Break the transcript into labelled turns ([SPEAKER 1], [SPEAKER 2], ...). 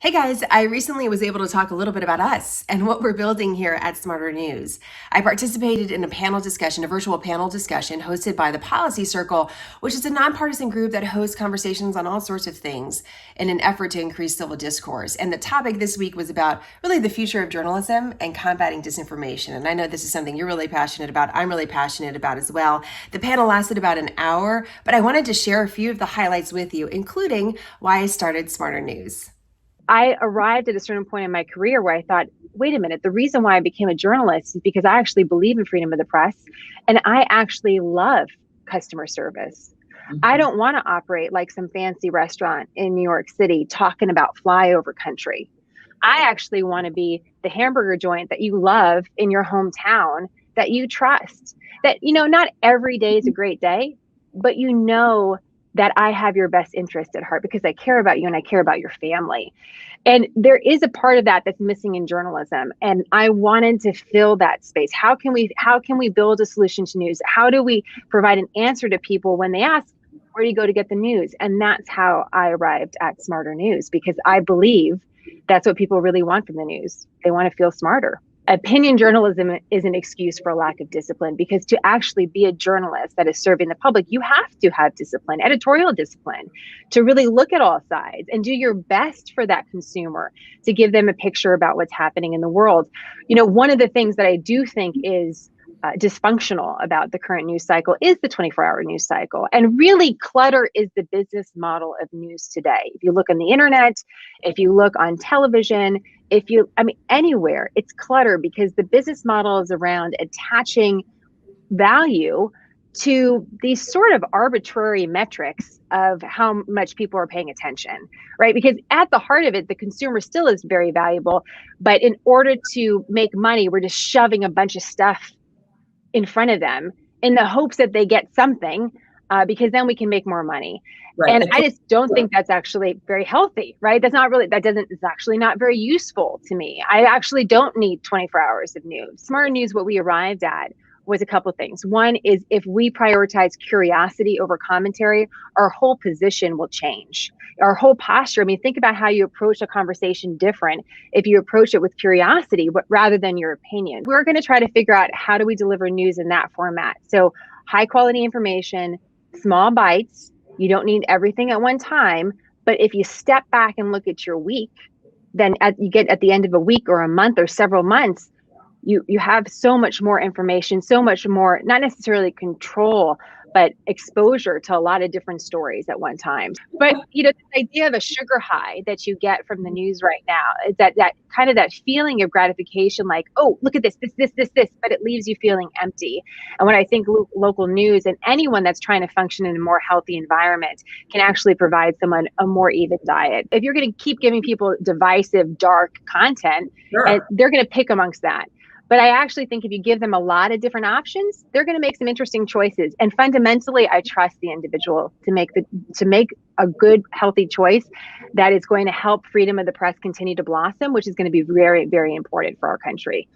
[SPEAKER 1] Hey guys, I recently was able to talk a little bit about us and what we're building here at Smarter News. I participated in a panel discussion, a virtual panel discussion hosted by the Policy Circle, which is a nonpartisan group that hosts conversations on all sorts of things in an effort to increase civil discourse. And the topic this week was about really the future of journalism and combating disinformation. And I know this is something you're really passionate about. I'm really passionate about as well. The panel lasted about an hour, but I wanted to share a few of the highlights with you, including why I started Smarter News.
[SPEAKER 2] I arrived at a certain point in my career where I thought, wait a minute, the reason why I became a journalist is because I actually believe in freedom of the press and I actually love customer service. I don't want to operate like some fancy restaurant in New York City talking about flyover country. I actually want to be the hamburger joint that you love in your hometown, that you trust, that, not every day is a great day, but that I have your best interest at heart because I care about you and I care about your family. And there is a part of that that's missing in journalism. And I wanted to fill that space. How can we build a solution to news? How do we provide an answer to people when they ask, where do you go to get the news? And that's how I arrived at Smarter News, because I believe that's what people really want from the news. They want to feel smarter. Opinion journalism is an excuse for a lack of discipline, because to actually be a journalist that is serving the public, you have to have discipline, editorial discipline, to really look at all sides and do your best for that consumer, to give them a picture about what's happening in the world. One of the things that I do think is dysfunctional about the current news cycle is the 24-hour news cycle. And really, clutter is the business model of news today. If you look on the internet, if you look on television, anywhere, it's clutter, because the business model is around attaching value to these sort of arbitrary metrics of how much people are paying attention, right? Because at the heart of it, the consumer still is very valuable. But in order to make money, we're just shoving a bunch of stuff in front of them in the hopes that they get something, because then we can make more money. Right. And I just don't think that's actually very healthy, right? It's actually not very useful to me. I actually don't need 24 hours of news. Smarter News, what we arrived at was a couple of things. One is, if we prioritize curiosity over commentary, our whole position will change. Our whole posture. Think about how you approach a conversation different if you approach it with curiosity, but rather than your opinion. We're going to try to figure out, how do we deliver news in that format? So high quality information, small bites. You don't need everything at one time, but if you step back and look at your week, then you get at the end of a week or a month or several months, you have so much more information, so much more, not necessarily control, but exposure to a lot of different stories at one time. But this idea of a sugar high that you get from the news right now is that kind of that feeling of gratification, like, oh, look at this, but it leaves you feeling empty. And when I think local news and anyone that's trying to function in a more healthy environment can actually provide someone a more even diet. If you're going to keep giving people divisive, dark content, sure, and they're going to pick amongst that. But I actually think if you give them a lot of different options, they're going to make some interesting choices. And fundamentally, I trust the individual to make a good, healthy choice that is going to help freedom of the press continue to blossom, which is going to be very, very important for our country.